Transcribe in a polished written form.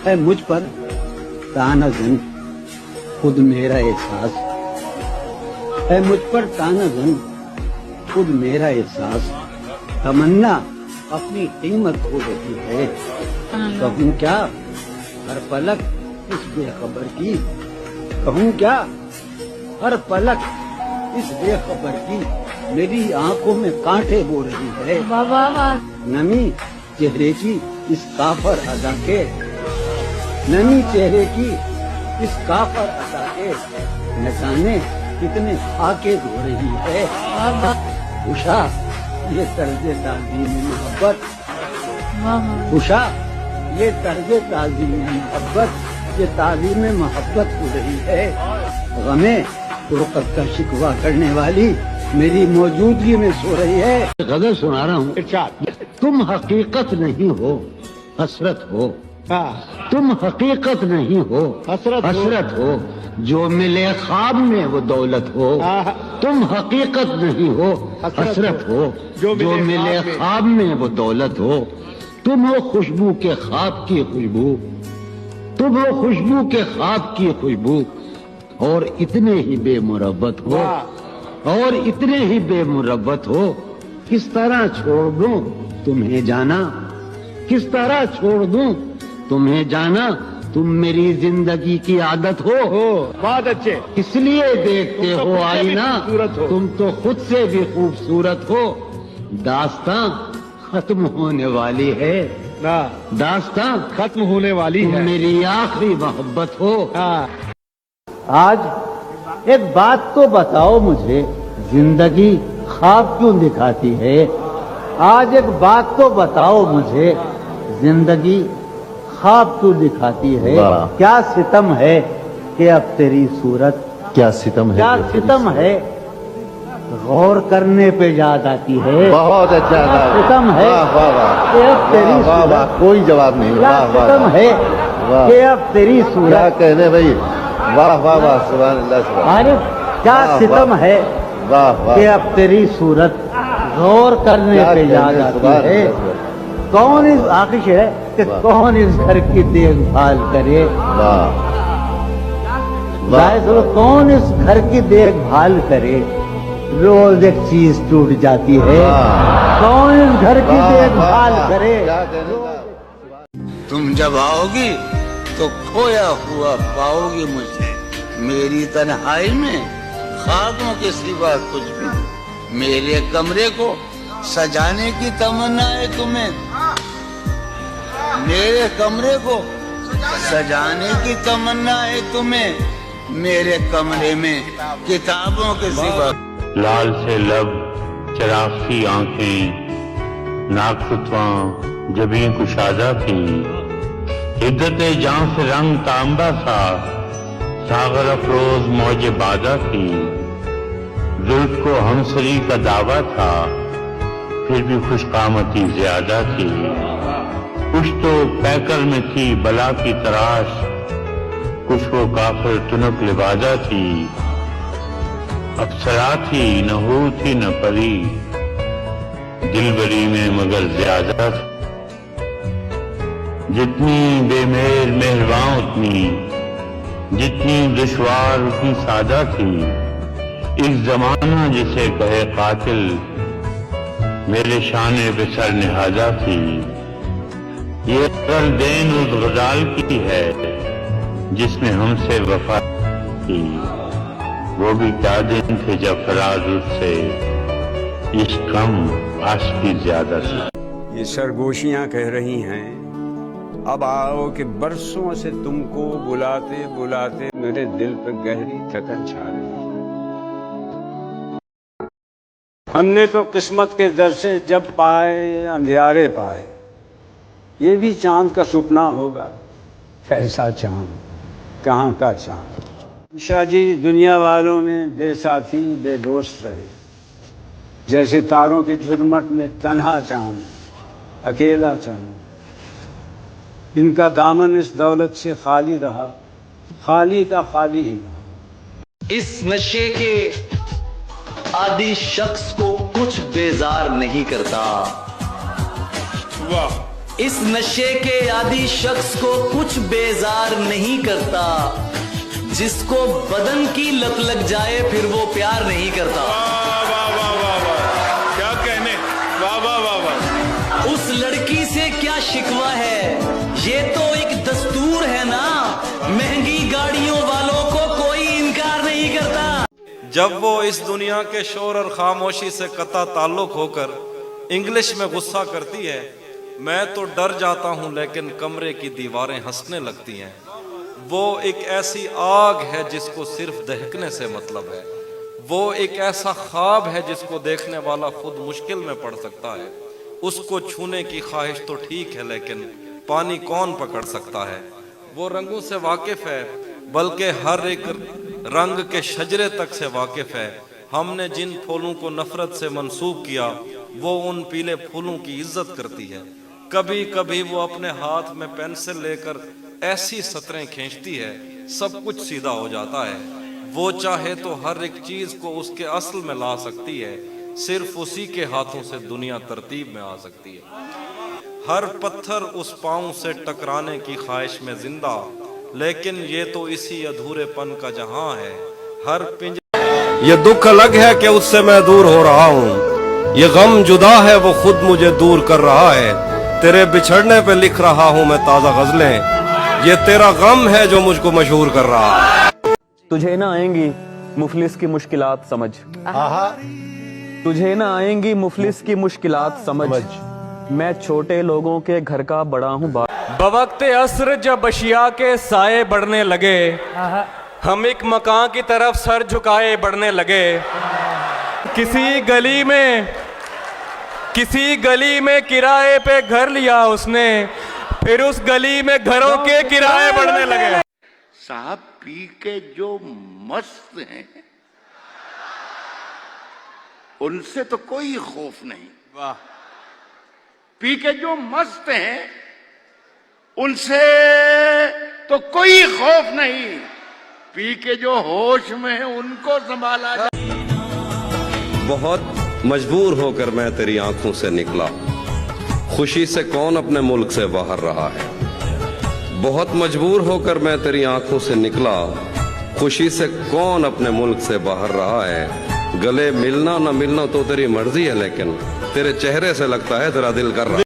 ہے مجھ پر تانا زن خود میرا احساس، ہے مجھ پر تانا زن خود میرا احساس، تمنا اپنی قیمت کھو رہی ہے، کہوں کیا ہر پلک اس بے خبر کی، کہوں کیا ہر پلک اس بے خبر کی، میری آنکھوں میں کانٹے بو رہی ہے، نمی چہرے کی اس کافر ادا کے، نمی چہرے کی اس کافر ادا کے، نہ جانے کتنے خاکے دھو رہی ہے، خوشا یہ طرز تعظیم محبت، خوشا یہ طرز تعظیم محبت، یہ تعظیم محبت ہو رہی ہے، غمیں فرقت کا شکوہ کرنے والی میری موجودگی میں سو رہی ہے۔ غزل سنا رہا ہوں، تم حقیقت نہیں ہو حسرت ہو، تم حقیقت نہیں ہو حسرت ہو، جو ملے خواب میں وہ دولت ہو، تم حقیقت نہیں ہو حسرت ہو، جو ملے خواب میں وہ دولت ہو، تم ہو خوشبو کے خواب کی خوشبو، تم ہو خوشبو کے خواب کی خوشبو، اور اتنے ہی بے مربت ہو، اور اتنے ہی بے مربت ہو، کس طرح چھوڑ دوں تمہیں جانا، کس طرح چھوڑ دوں تمہیں جانا، تم میری زندگی کی عادت ہو، بہت اچھے، اس لیے دیکھتے ہو آئینہ، تم تو خود سے بھی خوبصورت ہو، داستاں ختم ہونے والی ہے، داستاں ختم ہونے والی تم ہے، میری آخری محبت ہو۔ آج ایک بات تو بتاؤ مجھے، زندگی خواب کیوں دکھاتی ہے؟ آج ایک بات تو بتاؤ مجھے، زندگی خواب کیوں دکھاتی ہے؟ کیا ستم ہے کہ اب تیری صورت، کیا ستم ہے، کیا ستم ہے غور کرنے پہ یاد آتی ہے، بہت اچھا کیا ستم ہے کہ اب تیری صورت، کوئی جواب نہیں، کیا ستم ہے کہ اب تیری کیا صورت، کہنے بھائی، واہ واہ واہ، سبحان اللہ، سبحان عارف کیا ستم ہے واہ واہ، کہ اب تیری صورت غور کرنے پہ یاد آتی ہے، کون اس آخش ہے کہ کون اس گھر کی دیکھ بھال کرے، کون اس گھر کی دیکھ بھال کرے، روز ایک چیز ٹوٹ جاتی ہے، کون اس گھر کی دیکھ بھال کرے۔ تم جب آؤ گی تو کھویا ہوا پاؤ گی مجھے، میری تنہائی میں خاکوں کے سوا کچھ بھی نہیں، میرے کمرے کو سجانے کی تمنا ہے تمہیں، میرے کمرے کو سجانے کی تمنا ہے تمہیں، میرے کمرے میں کتابوں کے سوا۔ لال سے لب، چراغ سی آنکھیں، ناک فتواں جبیں کشادہ تھی، عدت جاں سے رنگ تانبا سا، ساغر افروز موج بادہ تھی، زلف کو ہمسری کا دعویٰ تھا، پھر بھی خوش قامتی زیادہ تھی، کچھ تو پیکر میں تھی بلا کی تراش، کچھ وہ کافر تنک لبادہ تھی، افسرا تھی نہ ہو تھی نہ پری، دل بری میں مگر زیادہ تھی، جتنی بے مہر مہرباں اتنی، جتنی دشوار اتنی سادہ تھی، ایک زمانہ جسے کہے قاتل، میرے شانے پہ سر نہادہ تھی، یہ اصل دین اس غزال کی ہے جس نے ہم سے وفا کی، وہ بھی کیا دن تھے جب فراز اس سے عشق کم عاشقی زیادہ تھی۔ یہ سرگوشیاں کہہ رہی ہیں اب آؤ کہ برسوں سے تم کو بلاتے بلاتے میرے دل پہ گہری تھکن چھا رہی۔ ہم نے تو قسمت کے در سے جب پائے اندھیارے پائے، یہ بھی چاند کا سپنا ہوگا، کیسا چاند کہاں کا چاند۔ شاہ جی دنیا والوں میں بے ساتھی بے دوست رہے، جیسے تاروں کی جھرمٹ میں تنہا چاند اکیلا چاند، ان کا دامن اس دولت سے خالی رہا، خالی کا خالی ہی رہا۔ اس نشے کے عادی شخص کو کچھ بیزار نہیں کرتا، واہ اس نشے کے عادی شخص کو کچھ بیزار نہیں کرتا، جس کو بدن کی لت لگ جائے پھر وہ پیار نہیں کرتا۔ کیا کہنے، واہ واہ واہ واہ۔ اس لڑکی سے کیا شکوہ ہے، یہ تو ایک دستور ہے نا، مہنگی گاڑیوں والوں کو کوئی انکار نہیں کرتا۔ جب وہ اس دنیا کے شور اور خاموشی سے قطع تعلق ہو کر انگلش میں غصہ کرتی ہے، میں تو ڈر جاتا ہوں لیکن کمرے کی دیواریں ہنسنے لگتی ہیں۔ وہ ایک ایسی آگ ہے جس کو صرف دہکنے سے مطلب ہے، وہ ایک ایسا خواب ہے جس کو دیکھنے والا خود مشکل میں پڑ سکتا ہے۔ اس کو چھونے کی خواہش تو ٹھیک ہے لیکن پانی کون پکڑ سکتا ہے؟ وہ رنگوں سے واقف ہے بلکہ ہر ایک رنگ کے شجرے تک سے واقف ہے۔ ہم نے جن پھولوں کو نفرت سے منسوب کیا وہ ان پیلے پھولوں کی عزت کرتی ہے۔ کبھی کبھی وہ اپنے ہاتھ میں پینسل لے کر ایسی سطریں کھینچتی ہے سب کچھ سیدھا ہو جاتا ہے۔ وہ چاہے تو ہر ایک چیز کو اس کے اصل میں لا سکتی ہے، صرف اسی کے ہاتھوں سے دنیا ترتیب میں آ سکتی ہے۔ ہر پتھر اس پاؤں سے ٹکرانے کی خواہش میں زندہ، لیکن یہ تو اسی ادھورے پن کا جہاں ہے۔ ہر یہ دکھ الگ ہے کہ اس سے میں دور ہو رہا ہوں، یہ غم جدا ہے وہ خود مجھے دور کر رہا ہے۔ تیرے بچھڑنے پہ لکھ رہا ہوں میں تازہ غزلیں، یہ تیرا غم ہے جو مجھ کو مشہور کر رہا ہے۔ تجھے نہ آئیں گی مفلس کی مشکلات سمجھ، تجھے نہ آئیں گی مفلس کی مشکلات سمجھ، میں چھوٹے لوگوں کے گھر کا بڑا ہوں بوقت عصر جب اشیاء کے سائے بڑھنے لگے، ہم ایک مکان کی طرف سر جھکائے بڑھنے لگے۔ کسی گلی میں کرائے پہ گھر لیا اس نے، پھر اس گلی میں گھروں کے کرائے بڑھنے لگے۔ صاحب پی کے جو مست ہیں ان سے تو کوئی خوف نہیں، پی کے جو مست ہیں ان سے تو کوئی خوف نہیں، پی کے جو ہوش میں ہیں ان کو سنبھالا جائے۔ بہت مجبور ہو کر میں تیری آنکھوں سے نکلا، خوشی سے کون اپنے ملک سے باہر رہا ہے۔ بہت مجبور ہو کر میں تیری آنکھوں سے نکلا، خوشی سے کون اپنے ملک سے باہر رہا ہے۔ گلے ملنا نہ ملنا تو تیری مرضی ہے لیکن تیرے چہرے سے لگتا ہے تیرا دل کر رہا ہے۔